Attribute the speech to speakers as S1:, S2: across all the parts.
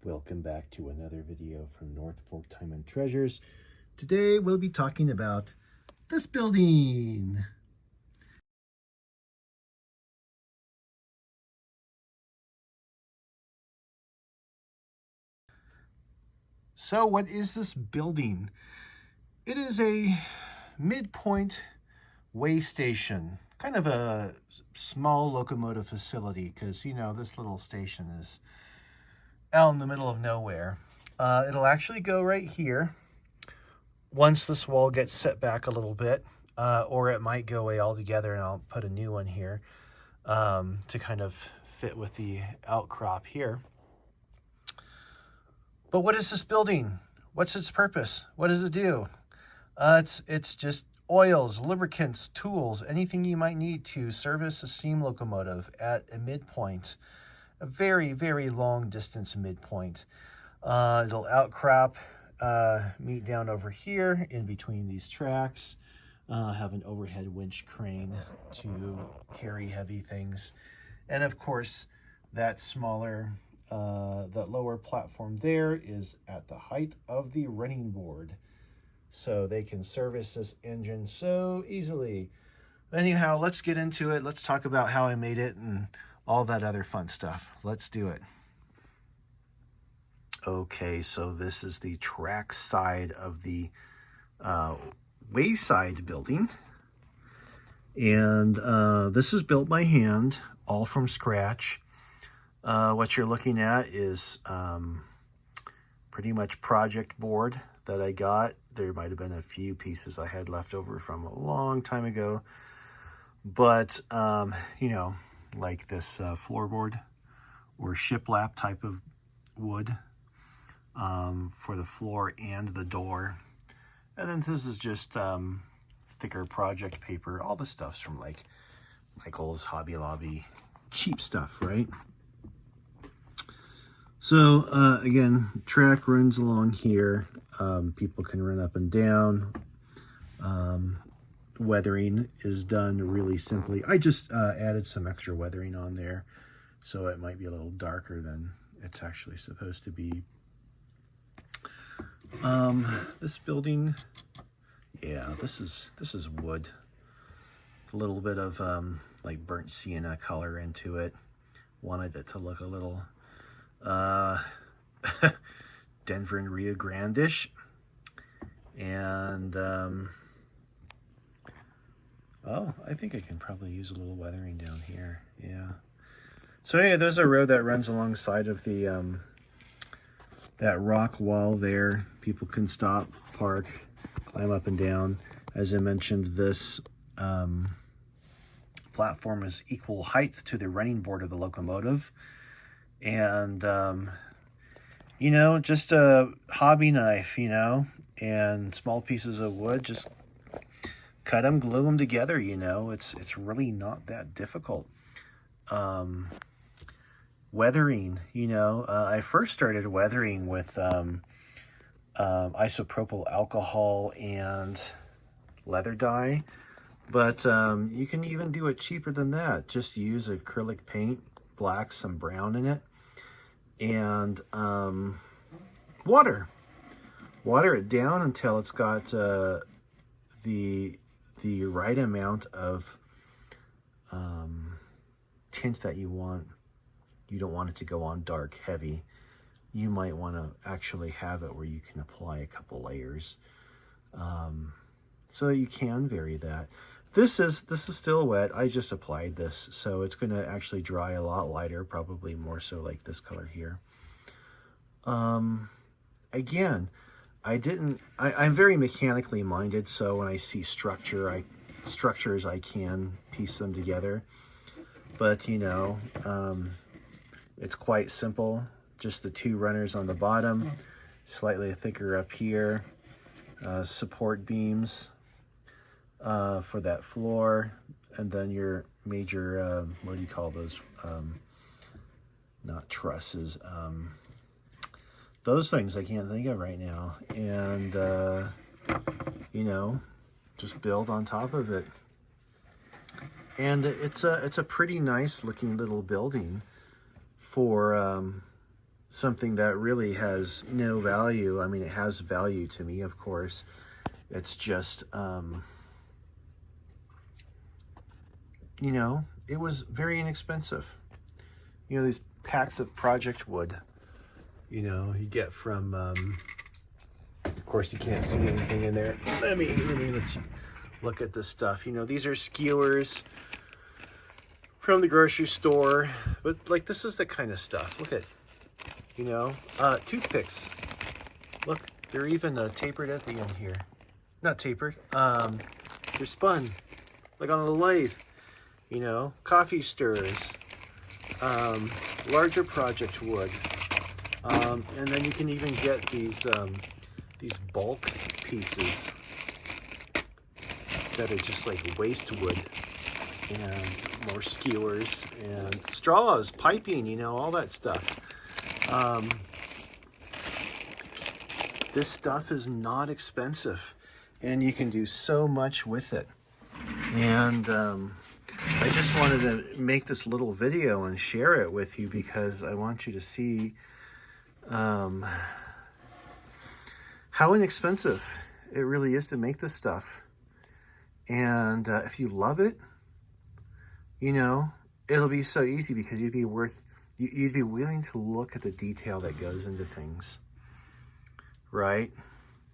S1: Welcome back to another video from North Fork Time and Treasures. Today we'll be talking about this building. So what is this building? It is a midpoint way station, kind of a small locomotive facility, because you know this little station is out in the middle of nowhere. It'll actually go right here once this wall gets set back a little bit, or it might go away altogether and I'll put a new one here to kind of fit with the outcrop here. But what is this building? What's its purpose? What does it do? It's just oils, lubricants, tools, anything you might need to service a steam locomotive at a midpoint, a very, very long distance midpoint. It'll outcrop, meet down over here in between these tracks, have an overhead winch crane to carry heavy things. And of course, that smaller, that lower platform there is at the height of the running board. So they can service this engine so easily. Anyhow, let's get into it. Let's talk about how I made it and all that other fun stuff. Let's do it. Okay, so this is the track side of the wayside building. And this is built by hand, all from scratch. What you're looking at is pretty much project board that I got. There might have been a few pieces I had left over from a long time ago. But, you know, like this floorboard or shiplap type of wood for the floor and the door. And then this is just thicker project paper. All the stuff's from like Michael's, Hobby Lobby, cheap stuff, right? So again, track runs along here. People can run up and down. Weathering is done really simply. I just added some extra weathering on there, so it might be a little darker than it's actually supposed to be. This building, yeah, this is wood. A little bit of like burnt sienna color into it. Wanted it to look a little Denver and Rio Grande-ish. And oh, I think I can probably use a little weathering down here. Yeah. So anyway, there's a road that runs alongside of the that rock wall there. People can stop, park, climb up and down. As I mentioned, this platform is equal height to the running board of the locomotive. And, you know, just a hobby knife, you know, and small pieces of wood, just cut them, glue them together, you know. It's really not that difficult. Weathering, you know, I first started weathering with isopropyl alcohol and leather dye, but you can even do it cheaper than that. Just use acrylic paint, black, some brown in it, and water it down until it's got the right amount of tint that you want. You don't want it to go on dark, heavy. You might want to actually have it where you can apply a couple layers, so you can vary that. This is still wet. I just applied this, so it's going to actually dry a lot lighter, probably more so like this color here. Again, I'm very mechanically minded, so when I see structures, I can piece them together. But, you know, it's quite simple. Just the two runners on the bottom, slightly thicker up here, support beams for that floor, and then your major, what do you call those? Not trusses. Those things I can't think of right now. And, you know, just build on top of it. And it's a pretty nice looking little building for something that really has no value. I mean, it has value to me, of course. It's just, you know, it was very inexpensive. You know, these packs of project wood, you know, you get from, of course, you can't see anything in there. Let me let you look at this stuff. You know, these are skewers from the grocery store, but like this is the kind of stuff. Look at, you know, toothpicks. Look, they're even tapered at the end here. Not tapered. They're spun, like on a lathe. You know, coffee stirrers, larger project wood, and then you can even get these bulk pieces that are just like waste wood, and more skewers and straws, piping, you know, all that stuff. This stuff is not expensive, and you can do so much with it. And I just wanted to make this little video and share it with you because I want you to see how inexpensive it really is to make this stuff. And if you love it, you know, it'll be so easy because you'd be willing to look at the detail that goes into things, right?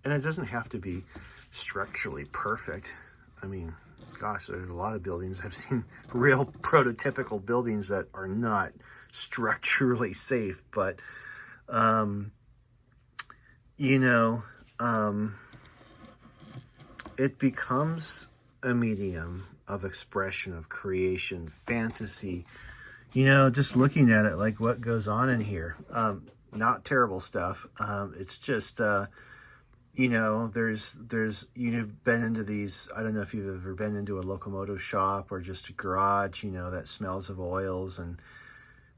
S1: And it doesn't have to be structurally perfect. I mean, gosh, there's a lot of buildings. I've seen real prototypical buildings that are not structurally safe, but, you know, it becomes a medium of expression, of creation, fantasy, you know, just looking at it, like what goes on in here. Not terrible stuff. It's just, you know, you've been into these, I don't know if you've ever been into a locomotive shop or just a garage, you know, that smells of oils and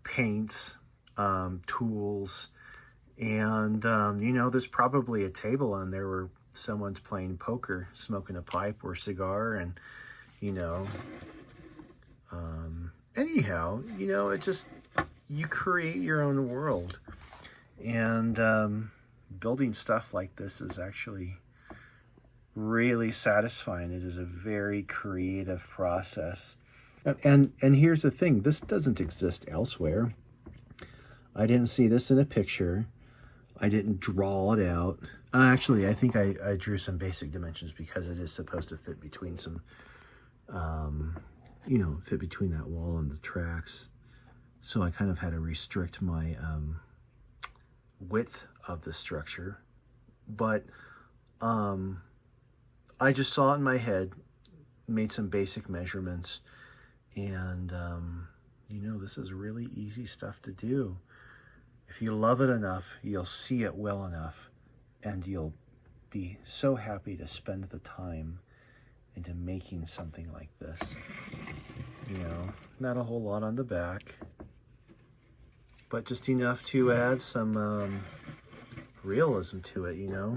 S1: paints, tools. And, you know, there's probably a table on there where someone's playing poker, smoking a pipe or cigar. And, you know, anyhow, you know, it just, you create your own world. And, building stuff like this is actually really satisfying. It is a very creative process. And here's the thing, this doesn't exist elsewhere. I didn't see this in a picture. I didn't draw it out. Actually, I think I drew some basic dimensions because it is supposed to fit between some, you know, fit between that wall and the tracks. So I kind of had to restrict my width of the structure, but I just saw it in my head, made some basic measurements, and you know, this is really easy stuff to do. If you love it enough, you'll see it well enough, and you'll be so happy to spend the time into making something like this. You know, not a whole lot on the back, but just enough to add some realism to it, you know.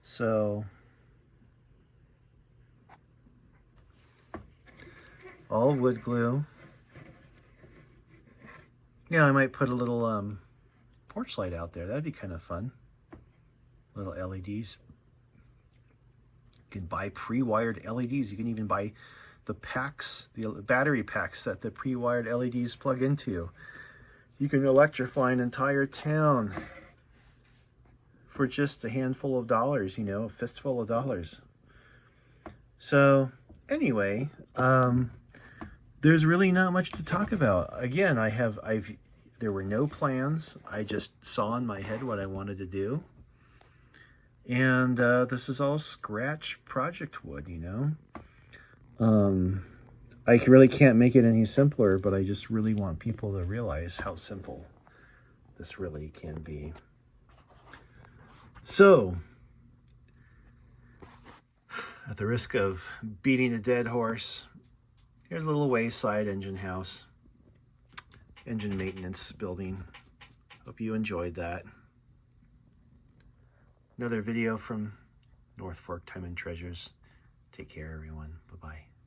S1: So, all wood glue. Yeah, I might put a little porch light out there. That'd be kind of fun. Little LEDs. You can buy pre-wired LEDs. You can even buy the packs, the battery packs that the pre-wired LEDs plug into. You can electrify an entire town for just a handful of dollars, you know, a fistful of dollars. So anyway, there's really not much to talk about. Again, there were no plans. I just saw in my head what I wanted to do. And this is all scratch project wood, you know. I really can't make it any simpler, but I just really want people to realize how simple this really can be. So, at the risk of beating a dead horse, here's a little wayside engine house, engine maintenance building. Hope you enjoyed that. Another video from North Fork Time and Treasures. Take Take care, everyone. Bye-bye.